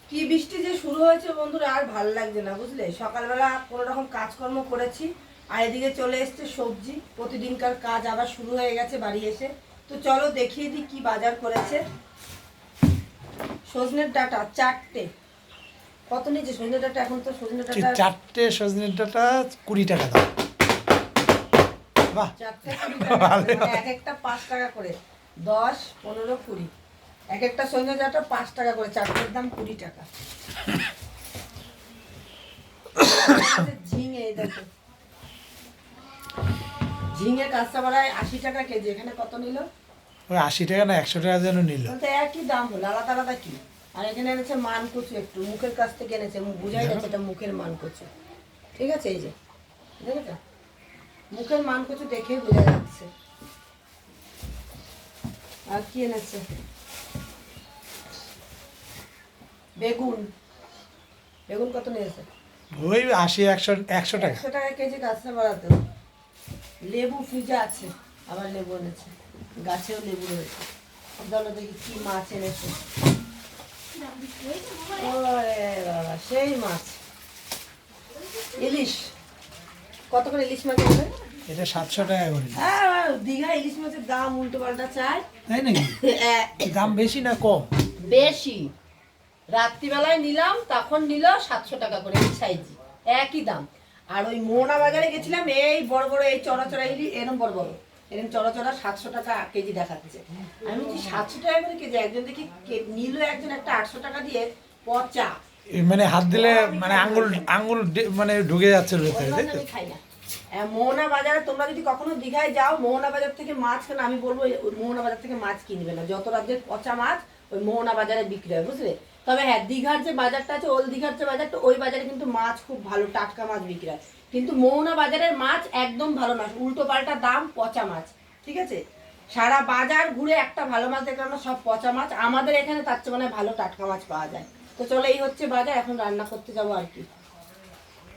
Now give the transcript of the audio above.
কি বৃষ্টি যে শুরু হয়েছে বন্ধুরা, আর ভালো লাগছে না বুঝলে। সকালবেলা কোনো রকম কাজকর্ম করেছি, আর এদিকে চলে এসছে সবজি। প্রতিদিনকার কাজ আবার শুরু হয়ে গেছে বাড়ি এসে। তো চলো দেখিয়ে দিই কি বাজার করেছে। সজনের ডাঁটা 4টে। কত নিয়েছে সজনের ডাঁটা? এখন তো সজনের ডাঁটা 4টে সজনের ডাঁটা 20 টাকা দাম। বাহ, 4টে 20 টাকা, মানে এক একটা 5 টাকা করে। 10, 15, 20, এক একটা সজনের ডাঁটা 5 টাকা করে। 4টের দাম 20 টাকা। ঝিঙে, এই দেখো ঝিঙে কাঁচাপাড়ায় 80 টাকা কেজি। এখানে কত নিল? ওই 80 টাকা না 100 টাকা যেন নিল। তো একই দাম হলো, আলাদা আলাদা কি? আর এখানে এনেছে মানকচু, একটু মুখের কাছ থেকে এনেছে, বুঝাই যাচ্ছে এটা মুখের মানকচু। ঠিক আছে, এই যে দেখেছো, মুখের মানকচু দেখে বোঝা যাচ্ছে। আর কি এনেছে? বেগুন। বেগুন কত নিয়েছে? ওই 80 100 টাকা। 100 টাকা কেজি কাঁচা বাড়াতে। লেবু ফ্রিজে আছে, আবার লেবু এনেছে, গাছেও লেবু রয়েছে। চলো দেখি কি মাছ এনেছে। ওরে বাবা, সেই মাছ, ইলিশ। কত করে ইলিশ মাছ হবে? এটা 700 টাকা করে। হ্যাঁ, দীঘা ইলিশ মাছের দাম উল্টো পাল্টা চাই। তাই নাকি? দাম বেশি না কম? বেশি। রাত্রিবেলায় নিলাম, তখন নিল 700 টাকা করে এই সাইজি, একই দাম। আর ওই মোহনা বাজারে গেছিলাম, এই বড় বড় এই চড়া চড়া ইলিশ, এরকম বড় বড় এরকম চড়া চড়া 700 টাকা কেজি দেখাচ্ছে। আমি বলছি 700 টাকা করে কেজি? একজন দেখি নিল, একজন একটা 800 টাকা দিয়ে, পচা। মানে হাত দিলে মানে আঙ্গুল মানে ঢুকে যাচ্ছে ভেতরে, তাই তো? আমি খাই না। মোহনা বাজারে তোমরা যদি কখনো দীঘায় যাও, মোহনা বাজার থেকে মাছ কেন, আমি বলবো ওই মোহনা বাজার থেকে মাছ কিনবে না। যত রাজ্যের পচা মাছ ওই মোহনা বাজারে বিক্রি হয়, বুঝলে। তবে হ্যাঁ, দীঘার যে বাজারটা আছে, ওল দীঘার যে বাজারটা, ওই বাজারে কিন্তু মাছ খুব ভালো টাটকা মাছ বিক্রি হয়। কিন্তু মোহনা বাজারের মাছ একদম ভালো মাছ, উল্টো পাল্টা দাম, পচা মাছ। ঠিক আছে, সারা বাজার ঘুরে একটা ভালো মাছ দেখলাম না, সব পচা মাছ। আমাদের এখানে তার চেয়ে মানে ভালো টাটকা মাছ পাওয়া যায়। তো চলো, এই হচ্ছে বাজার, এখন রান্না করতে যাবো আর কি।